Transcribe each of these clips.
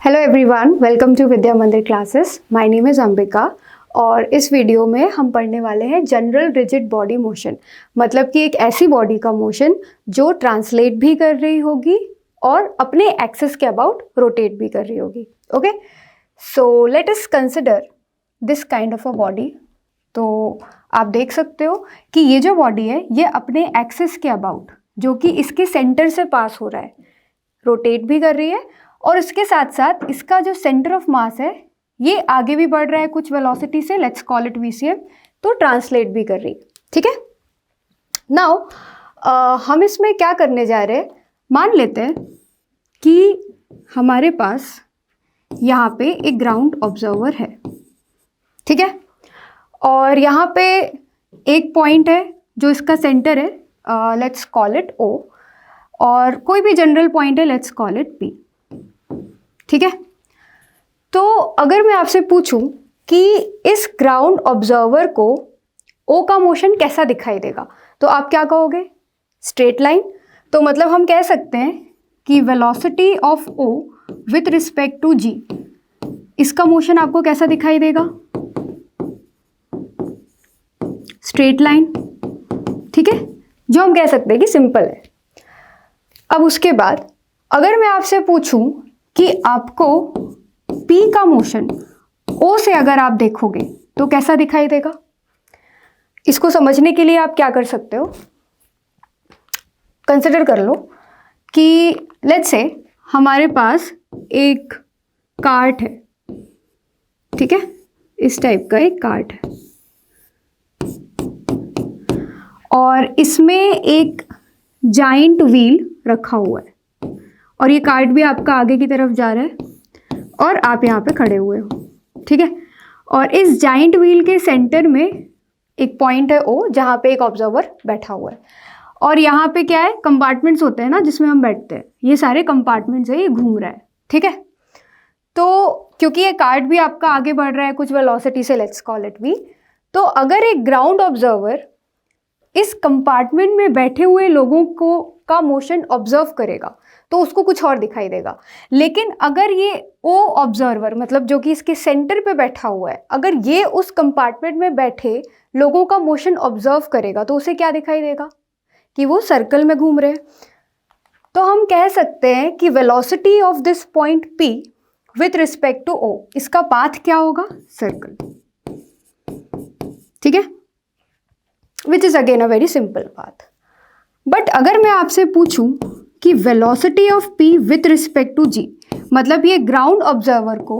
Hello everyone, welcome to विद्या मंदिर classes. My name is Ambika और इस वीडियो में हम पढ़ने वाले हैं जनरल रिजिड बॉडी मोशन। मतलब कि एक ऐसी बॉडी का मोशन जो ट्रांसलेट भी कर रही होगी और अपने एक्सिस के अबाउट रोटेट भी कर रही होगी। Okay, so let us consider this kind of a body. तो आप देख सकते हो कि ये जो बॉडी है ये अपने एक्सिस के अबाउट, जो कि इसके सेंटर से पास हो रहा है, रोटेट भी कर रही है और इसके साथ साथ इसका जो सेंटर ऑफ मास है ये आगे भी बढ़ रहा है कुछ वेलोसिटी से, लेट्स कॉल इट वीसीएम, तो ट्रांसलेट भी कर रही है। ठीक है, नाउ हम इसमें क्या करने जा रहे हैं, मान लेते हैं कि हमारे पास यहाँ पे एक ग्राउंड ऑब्जर्वर है। ठीक है, और यहाँ पे एक पॉइंट है जो इसका सेंटर है, लेट्स कॉल इट ओ, और कोई भी जनरल पॉइंट है, लेट्स कॉल इट पी। ठीक है, तो अगर मैं आपसे पूछूं कि इस ग्राउंड ऑब्जर्वर को ओ का मोशन कैसा दिखाई देगा, तो आप क्या कहोगे? Straight line. तो मतलब हम कह सकते हैं कि velocity of O with respect to G, इसका मोशन आपको कैसा दिखाई देगा? Straight line. ठीक है, जो हम कह सकते हैं कि सिंपल है। अब उसके बाद अगर मैं आपसे पूछूं कि आपको P का मोशन O से अगर आप देखोगे तो कैसा दिखाई देगा, इसको समझने के लिए आप क्या कर सकते हो, कंसिडर कर लो कि लेट्स से हमारे पास एक कार्ट है। ठीक है, इस टाइप का एक कार्ट है और इसमें एक जाइंट व्हील रखा हुआ है और ये कार्ट भी आपका आगे की तरफ जा रहा है और आप यहाँ पे खड़े हुए हो। ठीक है, और इस जाइंट व्हील के सेंटर में एक पॉइंट है ओ, जहाँ पे एक ऑब्जर्वर बैठा हुआ है और यहाँ पे क्या है, कंपार्टमेंट्स होते हैं ना जिसमें हम बैठते हैं, ये सारे कंपार्टमेंट्स है, ये घूम रहा है। ठीक है, तो क्योंकि ये कार्ट भी आपका आगे बढ़ रहा है कुछ वेलोसिटी से, लेट्स कॉल इट वी, तो अगर एक ग्राउंड ऑब्जर्वर इस कंपार्टमेंट में बैठे हुए लोगों को का मोशन ऑब्जर्व करेगा तो उसको कुछ और दिखाई देगा। लेकिन अगर ये ओ ऑब्जर्वर, मतलब जो कि इसके सेंटर पे बैठा हुआ है, अगर ये उस कंपार्टमेंट में बैठे लोगों का मोशन ऑब्जर्व करेगा तो उसे क्या दिखाई देगा कि वो सर्कल में घूम रहे हैं। तो हम कह सकते हैं कि velocity of this point P with respect to O, इसका पाथ क्या होगा? सर्कल। ठीक है, which is again a very simple path. But अगर मैं आपसे पूछूं कि velocity of P with respect to G, मतलब ये ग्राउंड ऑब्जर्वर को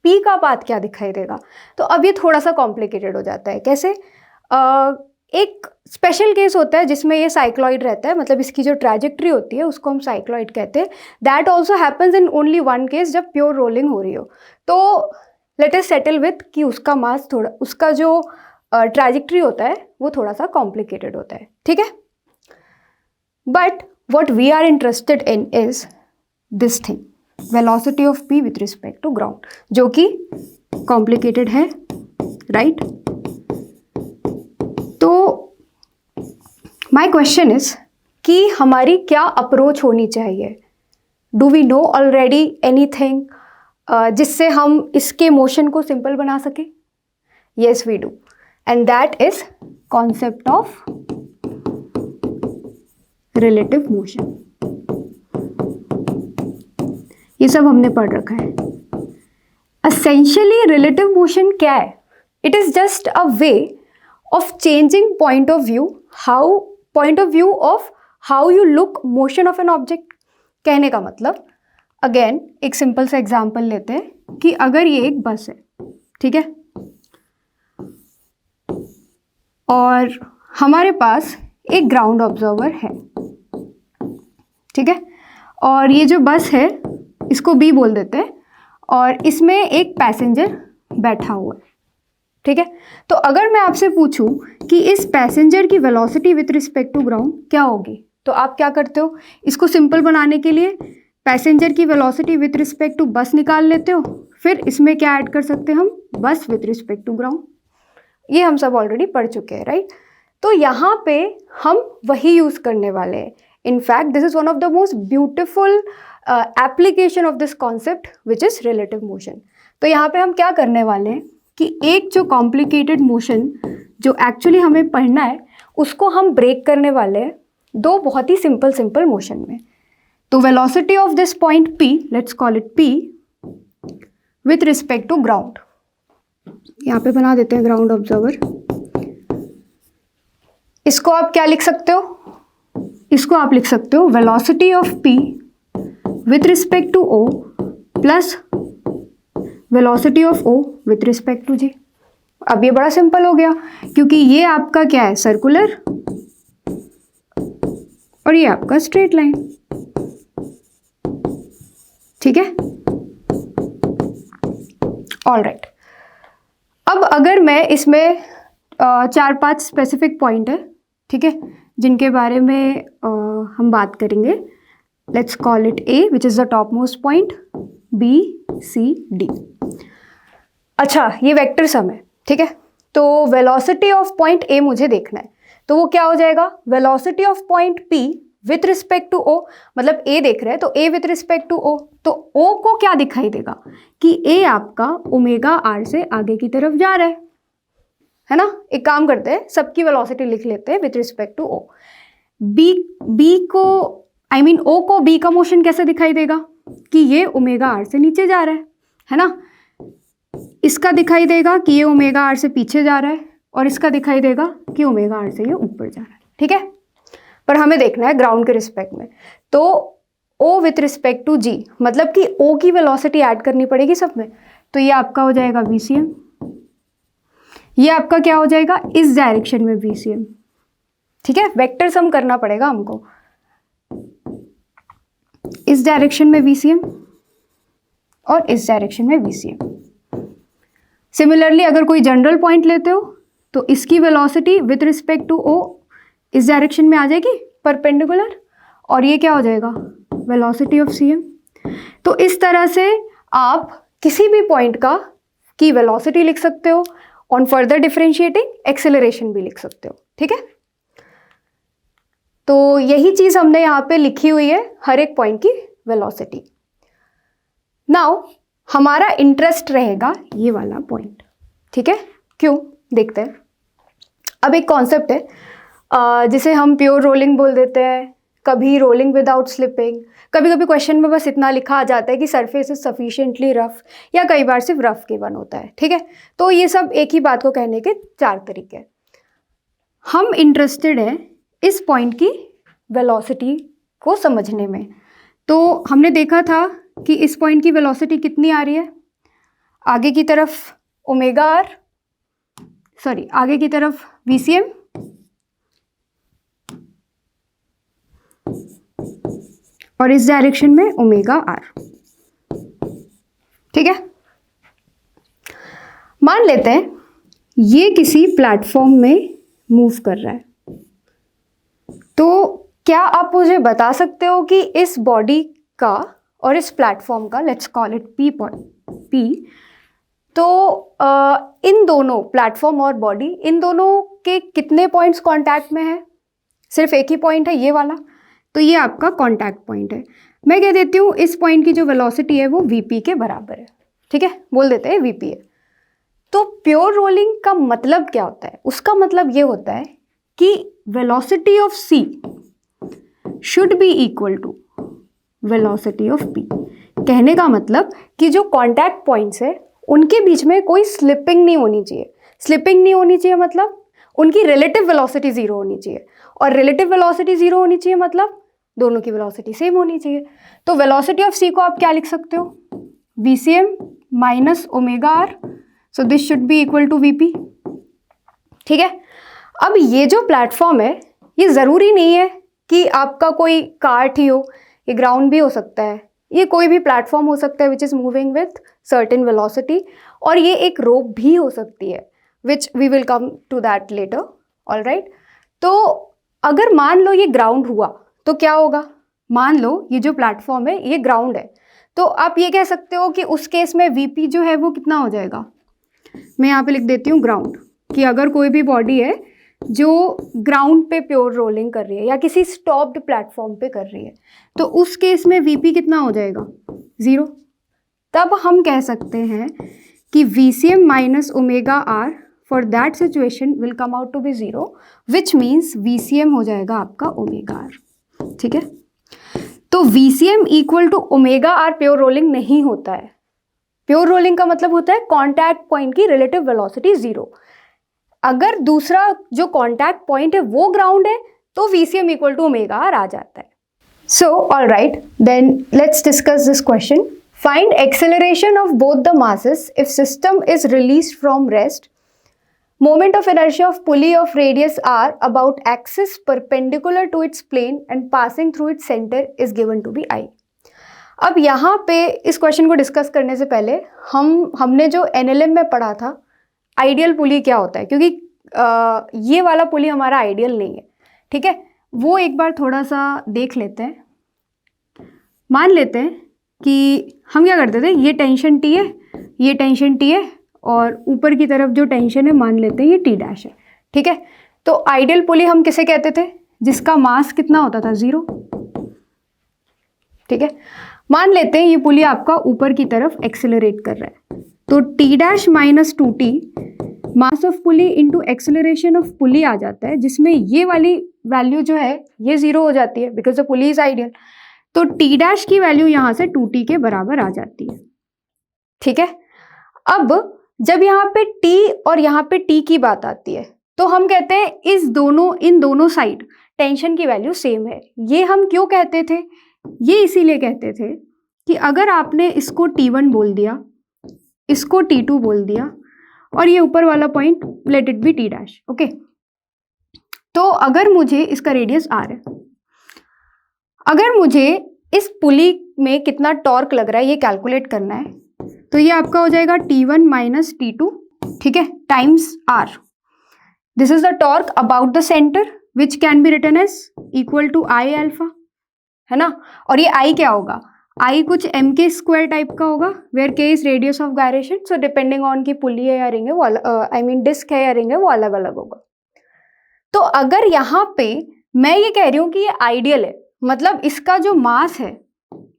P का पाथ क्या दिखाई देगा, तो अब ये थोड़ा सा कॉम्प्लिकेटेड हो जाता है। कैसे? एक स्पेशल केस होता है जिसमें ये साइक्लॉइड रहता है, मतलब इसकी जो ट्रैजेक्टरी होती है उसको हम साइक्लॉइड कहते हैं। That also happens in only one case, जब प्योर रोलिंग हो रही हो। तो लेट अस सेटल विथ कि उसका मास थोड़ा, उसका जो ट्रैजेक्टरी होता है वो थोड़ा सा कॉम्प्लिकेटेड होता है। ठीक है, but what we are interested in is this thing, velocity of P with respect to ground, जो कि complicated है, right? तो my question is कि हमारी क्या अप्रोच होनी चाहिए? Do we know already anything जिससे हम इसके मोशन को सिंपल बना सके? Yes, we do, and that is concept of relative motion. ये सब हमने पढ़ रखा है। एसेंशियली रिलेटिव मोशन क्या है? It is just a way of changing point of view of how you look motion of an object. कहने का मतलब, अगेन एक सिंपल सा एग्जांपल लेते हैं कि अगर ये एक बस है, ठीक है, और हमारे पास एक ग्राउंड ऑब्जर्वर है। ठीक है, और ये जो बस है इसको B बोल देते हैं और इसमें एक पैसेंजर बैठा हुआ है। ठीक है, तो अगर मैं आपसे पूछूं कि इस पैसेंजर की velocity with respect to ground क्या होगी, तो आप क्या करते हो? इसको सिंपल बनाने के लिए पैसेंजर की वेलोसिटी विथ रिस्पेक्ट टू बस निकाल लेते हो, फिर इसमें क्या ऐड कर सकते हैं हम? बस विथ रिस्पेक्ट टू ग्राउंड। ये हम सब ऑलरेडी पढ़ चुके हैं, राइट? तो यहाँ पे हम वही यूज़ करने वाले हैं। In fact, this is one of the most beautiful application of this concept which is relative motion. तो यहाँ पे हम क्या करने वाले हैं कि एक जो कॉम्प्लिकेटेड मोशन जो एक्चुअली हमें पढ़ना है उसको हम ब्रेक करने वाले हैं दो बहुत ही सिंपल मोशन में। तो velocity of this point P, let's call it P, with respect to ground, यहाँ पे बना देते हैं ग्राउंड ऑब्जर्वर। इसको आप क्या लिख सकते हो, इसको आप लिख सकते हो velocity of P with respect to O plus velocity of O with respect to G। अब ये बड़ा सिंपल हो गया क्योंकि ये आपका क्या है, सर्कुलर, और ये आपका स्ट्रेट लाइन। ठीक है, ऑल राइट। अब अगर मैं इसमें 4-5 स्पेसिफिक पॉइंट है, ठीक है, जिनके बारे में हम बात करेंगे। Let's call it A which is the top most point, B, C, D। अच्छा, ये वेक्टर सम है, ठीक है। तो वेलोसिटी ऑफ पॉइंट A मुझे देखना है, तो वो क्या हो जाएगा, velocity of point P with respect to O, मतलब A देख रहे हैं तो A with respect to O, तो O को क्या दिखाई देगा कि A आपका ओमेगा R से आगे की तरफ जा रहा है ना। एक काम करते हैं, सबकी वेलोसिटी लिख लेते हैं with respect to O। B को O को B का मोशन कैसे दिखाई देगा कि ये ओमेगा R से नीचे जा रहा है ना। इसका दिखाई देगा कि ये ओमेगा R से पीछे जा रहा है, और इसका दिखाई देगा कि ओमेगा R से ये ऊपर जा रहा है, ठीक है। पर हमें देखना है ग्राउंड के रिस्पेक्ट में, तो O with respect to G, मतलब कि O की वेलोसिटी ऐड करनी पड़ेगी सब में। तो ये आपका हो जाएगा VCM, ये आपका क्या हो जाएगा, इस डायरेक्शन में VCM, ठीक है। वेक्टर सम करना पड़ेगा हमको, इस डायरेक्शन में VCM और इस डायरेक्शन में VCM। सिमिलरली अगर कोई जनरल पॉइंट लेते हो तो इसकी velocity with respect to O इस डायरेक्शन में आ जाएगी परपेंडिकुलर, और ये क्या हो जाएगा, वेलोसिटी ऑफ CM। तो इस तरह से आप किसी भी पॉइंट की वेलोसिटी लिख सकते हो, ऑन फर्दर डिफरेंशिएटिंग एक्सेलरेशन भी लिख सकते हो, ठीक है। तो यही चीज़ हमने यहाँ पे लिखी हुई है, हर एक पॉइंट की वेलोसिटी। नाउ हमारा इंटरेस्ट रहेगा ये वाला पॉइंट, ठीक है। क्यों, देखते हैं। अब एक कॉन्सेप्ट है जिसे हम प्योर रोलिंग बोल देते हैं, कभी रोलिंग विदाउट स्लिपिंग, कभी कभी क्वेश्चन में बस इतना लिखा आ जाता है कि सरफेस इज सफिशिएंटली रफ, या कई बार सिर्फ रफ गिवन होता है, ठीक है। तो ये सब एक ही बात को कहने के 4 तरीके। हम इंटरेस्टेड हैं इस पॉइंट की वेलोसिटी को समझने में। तो हमने देखा था कि इस पॉइंट की वेलोसिटी कितनी आ रही है, आगे की तरफ आगे की तरफ VCM, और इस डायरेक्शन में ओमेगा R, ठीक है। मान लेते हैं ये किसी प्लेटफॉर्म में मूव कर रहा है, तो क्या आप मुझे बता सकते हो कि इस बॉडी का और इस प्लेटफॉर्म का, लेट्स कॉल इट P, तो इन दोनों प्लेटफॉर्म और बॉडी, इन दोनों के कितने पॉइंट्स कांटेक्ट में है, सिर्फ एक ही पॉइंट है ये वाला, तो ये आपका कांटेक्ट पॉइंट है। मैं कह देती हूँ इस पॉइंट की जो वेलोसिटी है वो VP के बराबर है, ठीक है, बोल देते हैं VP है। तो प्योर रोलिंग का मतलब क्या होता है, उसका मतलब ये होता है कि velocity of C should be equal to velocity of P। कहने का मतलब कि जो कांटेक्ट पॉइंट्स है उनके बीच में कोई स्लिपिंग नहीं होनी चाहिए। स्लिपिंग नहीं होनी चाहिए मतलब उनकी रिलेटिव वेलोसिटी 0 होनी चाहिए, और रिलेटिव वेलोसिटी 0 होनी चाहिए मतलब दोनों की वेलोसिटी सेम होनी चाहिए। तो वेलोसिटी ऑफ C को आप क्या लिख सकते हो, VCM minus omega R, so this should be equal to VP, ठीक है। अब ये जो प्लेटफॉर्म है ये ज़रूरी नहीं है कि आपका कोई कार्ट ही हो, ये ग्राउंड भी हो सकता है, ये कोई भी प्लेटफॉर्म हो सकता है which is moving with certain velocity, और ये एक रोप भी हो सकती है which we will come to that later, all right. तो अगर मान लो ये ग्राउंड हुआ तो क्या होगा, मान लो ये जो प्लेटफॉर्म है ये ग्राउंड है, तो आप ये कह सकते हो कि उस केस में VP जो है वो कितना हो जाएगा, मैं यहाँ पे लिख देती हूँ ग्राउंड, कि अगर कोई भी बॉडी है जो ग्राउंड पे प्योर रोलिंग कर रही है या किसी स्टॉप्ड प्लेटफॉर्म पे कर रही है, तो उस केस में वीपी कितना हो जाएगा, 0। तब हम कह सकते हैं कि VCM minus omega R for that situation will come out to be 0, which means VCM हो जाएगा आपका ओमेगा आर। ठीक है, तो VCM equal to omega R pure rolling नहीं होता है। प्योर रोलिंग का मतलब होता है कॉन्टैक्ट पॉइंट की रिलेटिव वेलोसिटी 0। अगर दूसरा जो कॉन्टैक्ट पॉइंट है वो ग्राउंड है तो VCM equal to omega R आ जाता है। So all right, then let's discuss this question. Find acceleration of both the masses if system is released from rest. Moment of inertia of pulley of radius r about axis perpendicular to its plane and passing through its center is given to be I. अब यहाँ पे इस question को discuss करने से पहले हमने जो NLM में पढ़ा था आइडियल पुली क्या होता है, क्योंकि ये वाला पुली हमारा आइडियल नहीं है। ठीक है, वो एक बार थोड़ा सा देख लेते हैं। मान लेते हैं कि हम क्या करते थे, ये टेंशन T है, ये टेंशन T है और ऊपर की तरफ जो टेंशन है मान लेते हैं ये T डैश है। ठीक है, तो आइडियल पुली हम किसे कहते थे, जिसका मास कितना होता था, 0। ठीक है, मान लेते हैं ये पुली आपका ऊपर की तरफ एक्सेलरेट कर रहा है, तो T dash minus 2T mass of pulley into acceleration of pulley आ जाता है, जिसमें ये वाली वैल्यू जो है ये 0 हो जाती है because the pulley is ideal. तो T डैश की वैल्यू यहाँ से 2T के बराबर आ जाती है। ठीक है, अब जब यहाँ पे T और यहाँ पे T की बात आती है तो हम कहते हैं इन दोनों साइड टेंशन की वैल्यू सेम है। ये हम क्यों कहते थे, ये इसीलिए कहते थे कि अगर आपने इसको T1 बोल दिया, इसको T2 बोल दिया और ये ऊपर वाला point let it be T dash. Okay, तो अगर मुझे इसका रेडियस R है, अगर मुझे इस पुली में कितना टॉर्क लग रहा है ये कैलकुलेट करना है, तो ये आपका हो जाएगा T1 माइनस T2, ठीक है, times R। This is the torque about the centre which can be written as equal to I alpha, है ना। और ये I क्या होगा, I कुछ mk स्क्वायर टाइप का होगा, where k is radius of gyration. So depending on की पुली है या रिंग है वो डिस्क है या रिंग है वो अलग अलग होगा। तो अगर यहाँ पे मैं ये कह रही हूँ कि ये आइडियल है, मतलब इसका जो मास है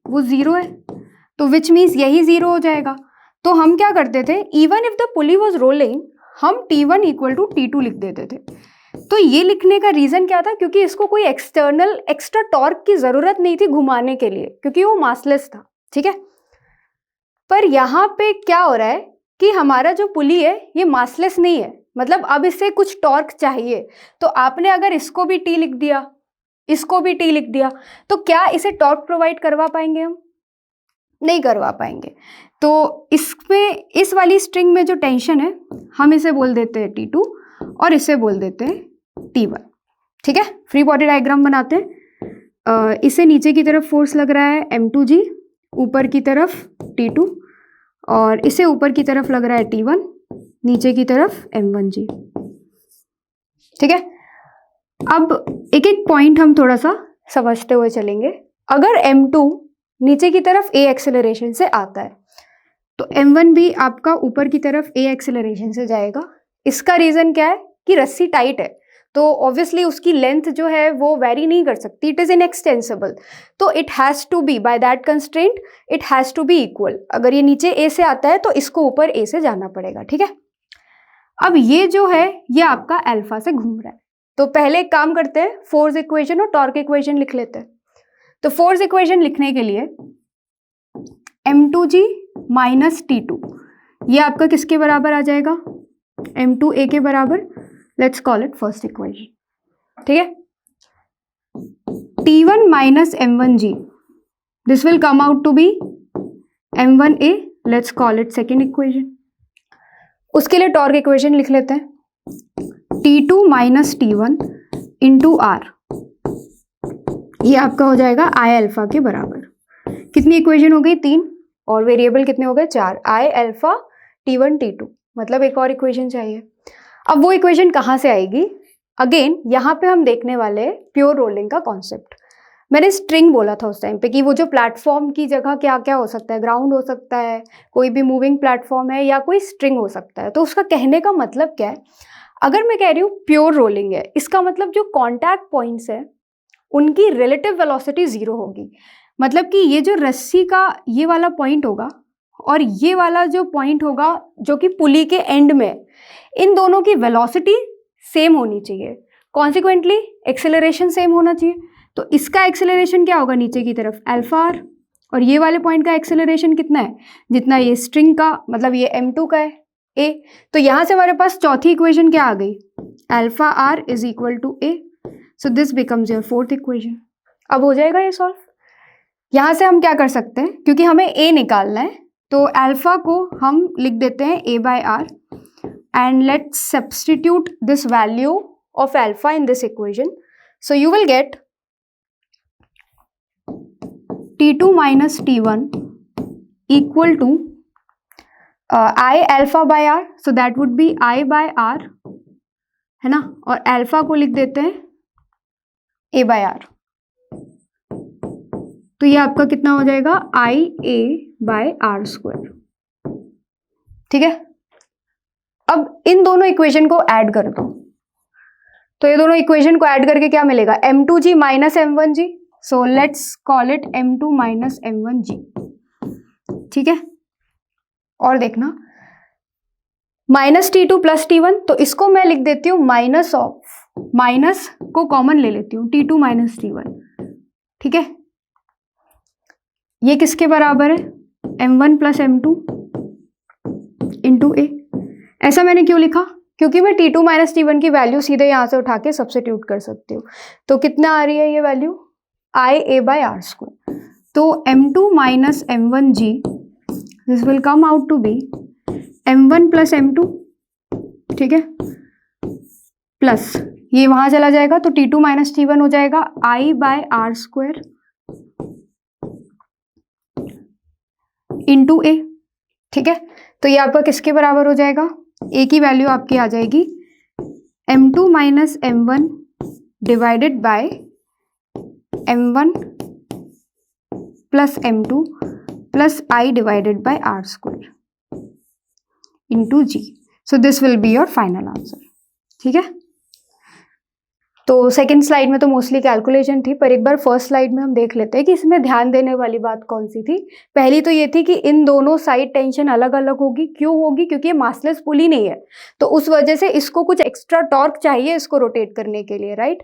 वो 0 है, तो विच मीन्स यही 0 हो जाएगा। तो हम क्या करते थे, even if the pulley was rolling, हम T1 इक्वल टू T2 लिख देते थे। तो ये लिखने का रीजन क्या था, क्योंकि इसको कोई एक्सटर्नल एक्स्ट्रा टॉर्क की जरूरत नहीं थी घुमाने के लिए, क्योंकि वो मासलेस था। ठीक है, पर यहाँ पे क्या हो रहा है कि हमारा जो पुली है ये मासलेस नहीं है, मतलब अब इससे कुछ टॉर्क चाहिए। तो आपने अगर इसको भी T लिख दिया, इसको भी T लिख दिया, तो क्या इसे टॉर्क प्रोवाइड करवा पाएंगे हम, नहीं करवा पाएंगे। तो इसमें इस वाली स्ट्रिंग में जो टेंशन है हम इसे बोल देते हैं T2 और इसे बोल देते हैं T1। ठीक है, फ्री बॉडी डायग्राम बनाते हैं। इसे नीचे की तरफ फोर्स लग रहा है M2G, ऊपर की तरफ T2, और इसे ऊपर की तरफ लग रहा है T1, नीचे की तरफ M1G। ठीक है, अब एक एक पॉइंट हम थोड़ा सा समझते हुए चलेंगे। अगर M2 नीचे की तरफ A एक्सेलरेशन से आता है तो M1 भी आपका ऊपर की तरफ A एक्सेलरेशन से जाएगा। इसका रीजन क्या है कि रस्सी टाइट है, तो ऑब्वियसली उसकी लेंथ जो है वो वेरी नहीं कर सकती, इट इज इनएक्सटेंसिबल। तो it has to be by that constraint, it has to be equal. अगर ये नीचे A से आता है तो इसको ऊपर A से जाना पड़ेगा। ठीक है, अब ये जो है ये आपका अल्फा से घूम रहा है, तो पहले एक काम करते हैं, फोर्स इक्वेशन और टॉर्क इक्वेशन लिख लेते हैं। तो फोर्स इक्वेशन लिखने के लिए M2G माइनस T2, ये आपका किसके बराबर आ जाएगा, M2A के बराबर। Let's call it first equation. ठीक है, T1 minus M1G, this will come out to be M1A, let's call it second equation. उसके लिए टॉर्क इक्वेशन लिख लेते हैं, T2 minus T1 into R, ये आपका हो जाएगा I अल्फा के बराबर। कितनी इक्वेशन हो गई, 3, और वेरिएबल कितने हो गए, 4, I अल्फा T1 T2, मतलब एक और इक्वेशन चाहिए। अब वो इक्वेशन कहाँ से आएगी, अगेन यहाँ पे हम देखने वाले हैं प्योर रोलिंग का कॉन्सेप्ट। मैंने स्ट्रिंग बोला था उस टाइम पे कि वो जो प्लेटफॉर्म की जगह क्या क्या हो सकता है, ग्राउंड हो सकता है, कोई भी मूविंग प्लेटफॉर्म है, या कोई स्ट्रिंग हो सकता है। तो उसका कहने का मतलब क्या है, अगर मैं कह रही हूँ प्योर रोलिंग है, इसका मतलब जो कॉन्टैक्ट पॉइंट्स है उनकी रिलेटिव वेलोसिटी 0 होगी। मतलब कि ये जो रस्सी का ये वाला पॉइंट होगा और ये वाला जो पॉइंट होगा जो कि पुली के एंड में, इन दोनों की वेलोसिटी सेम होनी चाहिए। कॉन्सिक्वेंटली एक्सेलरेशन सेम होना चाहिए। तो इसका एक्सेलरेशन क्या होगा नीचे की तरफ, अल्फा आर, और ये वाले पॉइंट का एक्सेलरेशन कितना है, जितना ये स्ट्रिंग का, मतलब ये m2 का है, a। तो यहाँ से हमारे पास चौथी इक्वेशन क्या आ गई, alpha R is equal to a। So this becomes your fourth equation. अब हो जाएगा ये सॉल्व। यहाँ से हम क्या कर सकते हैं, क्योंकि हमें a निकालना है, तो अल्फा को हम लिख देते हैं a by R, and let's substitute this value of alpha in this equation. So you will get T2 minus T1 equal to I alpha by R, so that would be I by R, है ना, और alpha को लिख देते हैं A by R। तो ये आपका कितना हो जाएगा, I A by R square. ठीक है, अब इन दोनों इक्वेशन को ऐड कर दो, तो ये दोनों इक्वेशन को ऐड करके क्या मिलेगा, m2g minus m1g। So let's call it m2 minus m1g। ठीक है, और देखना माइनस T2 प्लस T1, तो इसको मैं लिख देती हूँ माइनस ऑफ, माइनस को कॉमन ले लेती हूँ, T2 माइनस T1। ठीक है, ये किसके बराबर है, m1 plus m2 into a। ऐसा मैंने क्यों लिखा, क्योंकि मैं T2 माइनस T1 की वैल्यू सीधे यहाँ से उठा के सब्स्टिट्यूट कर सकती हूँ। तो कितना आ रही है ये value, I A by R square. तो m2 minus m1g, this will come out to be m1 plus m2। ठीक है, प्लस ये वहां चला जाएगा, तो T2 माइनस T1 हो जाएगा I by R square into a। ठीक है, तो ये आपका किसके बराबर हो जाएगा, a की वैल्यू आपकी आ जाएगी m2 minus m1 divided by m1 plus m2 plus I divided by R square into g. So this will be your final answer. ठीक है, तो सेकेंड स्लाइड में तो मोस्टली कैलकुलेशन थी, पर एक बार फर्स्ट स्लाइड में हम देख लेते हैं कि इसमें ध्यान देने वाली बात कौन सी थी। पहली तो ये थी कि इन दोनों साइड टेंशन अलग अलग होगी। क्यों होगी, क्योंकि ये मासलेस पुली नहीं है, तो उस वजह से इसको कुछ एक्स्ट्रा टॉर्क चाहिए इसको रोटेट करने के लिए, राइट।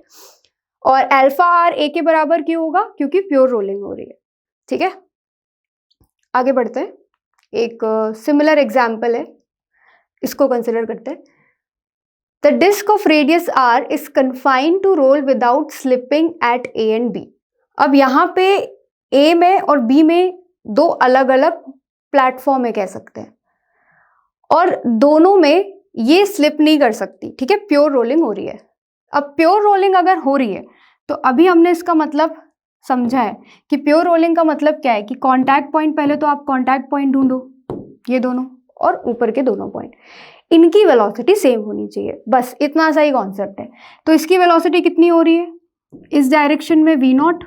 और अल्फा आर ए के बराबर क्यों होगा, क्योंकि प्योर रोलिंग हो रही है। ठीक है, आगे बढ़ते हैं। एक सिमिलर एग्जाम्पल है, इसको कंसिडर करते हैं। The disc of radius r is confined to roll without slipping at A and B। अब यहाँ पे A में और B में दो अलग अलग प्लेटफॉर्म है कह सकते हैं, और दोनों में ये स्लिप नहीं कर सकती। ठीक है, प्योर रोलिंग हो रही है। अब प्योर रोलिंग अगर हो रही है तो अभी हमने इसका मतलब समझा है कि प्योर रोलिंग का मतलब क्या है, कि कॉन्टैक्ट पॉइंट, पहले तो आप कॉन्टैक्ट पॉइंट ढूंढो, ये दोनों और ऊपर के दोनों पॉइंट, इनकी वेलोसिटी सेम होनी चाहिए, बस इतना सा ही कॉन्सेप्ट है। तो इसकी वेलोसिटी कितनी हो रही है, इस डायरेक्शन में v0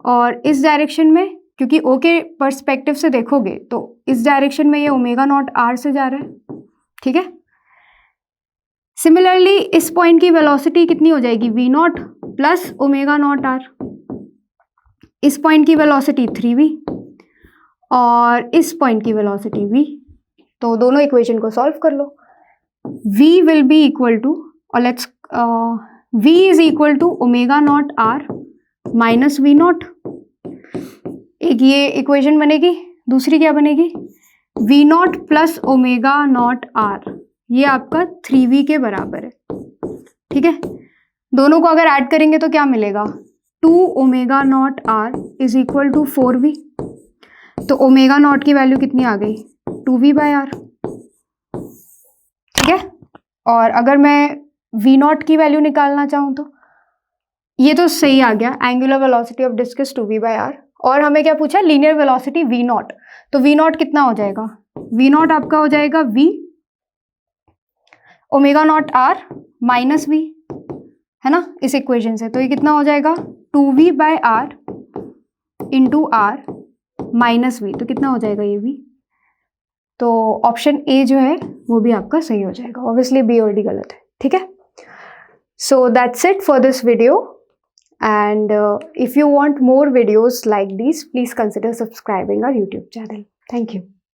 और इस डायरेक्शन में, क्योंकि O के पर्सपेक्टिव से देखोगे तो इस डायरेक्शन में ये ओमेगा नॉट r से जा रहा है। ठीक है, सिमिलरली इस पॉइंट की वेलोसिटी कितनी हो जाएगी, v0 plus omega naught r। इस पॉइंट की वेलोसिटी 3v और इस पॉइंट की वेलोसिटी v। तो दोनों इक्वेशन को सॉल्व कर लो। v will be equal to, और let's v is equal to omega naught r minus v naught. एक ये इक्वेशन बनेगी, दूसरी क्या बनेगी, v naught plus omega naught r, ये आपका 3v के बराबर है। ठीक है, दोनों को अगर ऐड करेंगे तो क्या मिलेगा, 2 omega naught r is equal to 4v। तो ओमेगा नॉट की वैल्यू कितनी आ गई, 2v बाय आर। ठीक है, और अगर मैं v नॉट की वैल्यू निकालना चाहूँ तो ये तो सही आ गया, angular velocity of disc is 2v by R. और हमें क्या पूछा, लीनियर वेलोसिटी v नॉट। तो v नॉट कितना हो जाएगा, v नॉट आपका हो जाएगा v omega naught r minus v, है ना, इस इक्वेशन से। तो ये कितना हो जाएगा, 2v by R into R minus v। तो कितना हो जाएगा ये v, तो ऑप्शन ए जो है वो भी आपका सही हो जाएगा। ऑब्वियसली बी और डी गलत है, ठीक है। So that's it for this video, and if you want more videos like these, please consider subscribing our YouTube channel. Thank you.